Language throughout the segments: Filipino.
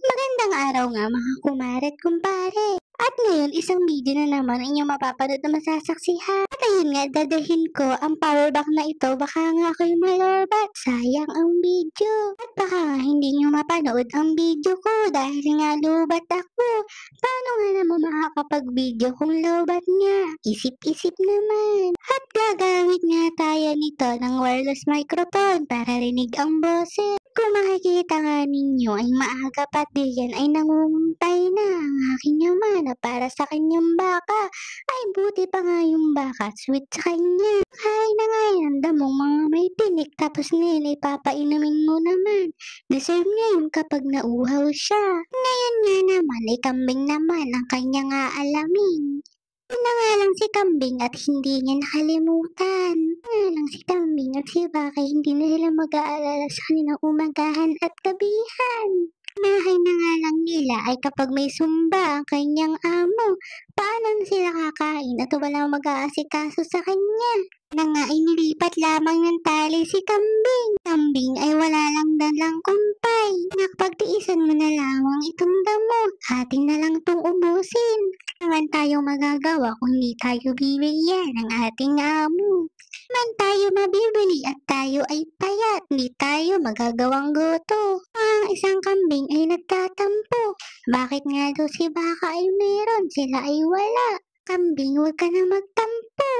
Magandang araw nga mga kumare at kumpare. At ngayon, isang video na naman ang inyong mapapanood na masasaksihan. At ayun nga, dadalhin ko ang power bank na ito. Baka nga ako'y malorbat. Sayang ang video. At baka nga hindi nyo mapanood ang video ko dahil nga lobat ako. Paano nga naman makakapag-video kung lobat nga? Isip-isip naman. At gagamit nga tayo nito ng wireless microphone para rinig ang boses. Kung makikita nga ninyo ay maaga pa diyan ay nangungumpay na ang aking ama na para sa kanyang baka. Ay buti pa nga yung baka, sweet sa kanya. Kain na nga yan, damong mga may tinik tapos ngayon ay papainumin mo naman. Deserve niya yun kapag nauhaw siya. Ngayon nga naman ay kambing naman ang kanya nga alamin. Yun na nga lang si kambing at hindi niya nakalimutan. Nga lang si kambing at si baka hindi na sila mag-aalala sa kanilang umagahan at gabihan. Bahay na nga lang nila ay kapag may sumba ang kanyang amo, paano na sila kakain at walang mag-aasikaso sa kanya? Na nga ay nilipat lamang ng tali si kambing. Kambing ay wala lang dalang kumpay. Nakapagtiisan mo na lamang itong damo. Atin na lang tong ubusin. Naman tayo magagawa kung hindi tayo bibigyan ng ating amo. Man tayo mabibili at tayo ay payat. Hindi tayo magagawang goto. Ang isang kambing ay nagtatampo. Bakit nga daw si baka ay meron, sila ay wala? Kambing, huwag ka na magtampo.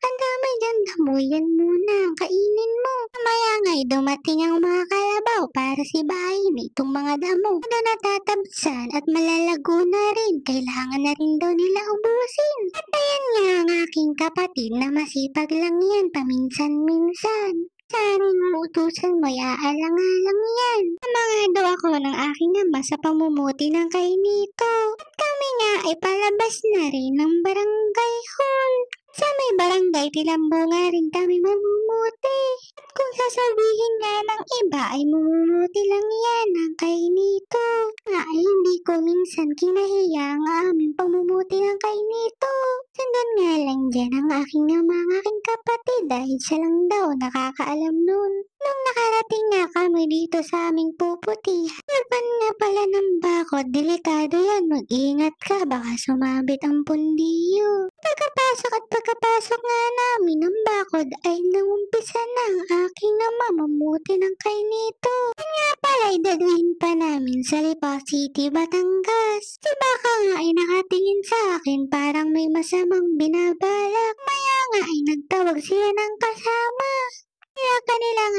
Ang dami dyan, damuyan muna, kainin mo. Mamaya nga'y dumating ang mga kalabaw para sibahin itong mga damo. Ano natatabsan at malalago na rin, kailangan na rin daw nila ubusin. At ayan nga ang aking kapatid na masipag lang yan paminsan-minsan. Saring utusan mo, aalang-alang yan. Mga daw ako ng aking ama sa pamumuti ng kainito. At kami nga ay palabas na rin ng barangay hall. Sa may barangay tilambo nga rin kami mamumuti. At kung sasabihin nga ng iba ay mamumuti lang yan ang kainito. Nga ay hindi ko minsan kinahiya ang aming pamumuti ng kainito. Sundan nga lang dyan ang aking ama, ang aking kapatid dahil siya lang daw nakakaalam nun. Nung nakarating nga kami dito sa aming puputihan, laban nga pala ng bakod, delikado yan, mag-ingat ka, baka sumabit ang pundiyo. Pagkapasok nga namin ng bakod ay nangumpisa na ang aking ama mamuti ng kainito. Yan nga pala ay dadalhin pa namin sa Lipa City, Batangas. Si baka nga ay nakatingin sa akin parang may masamang binabalak. Maya nga ay nagtawag siya ng kasama. Kaya kanila nga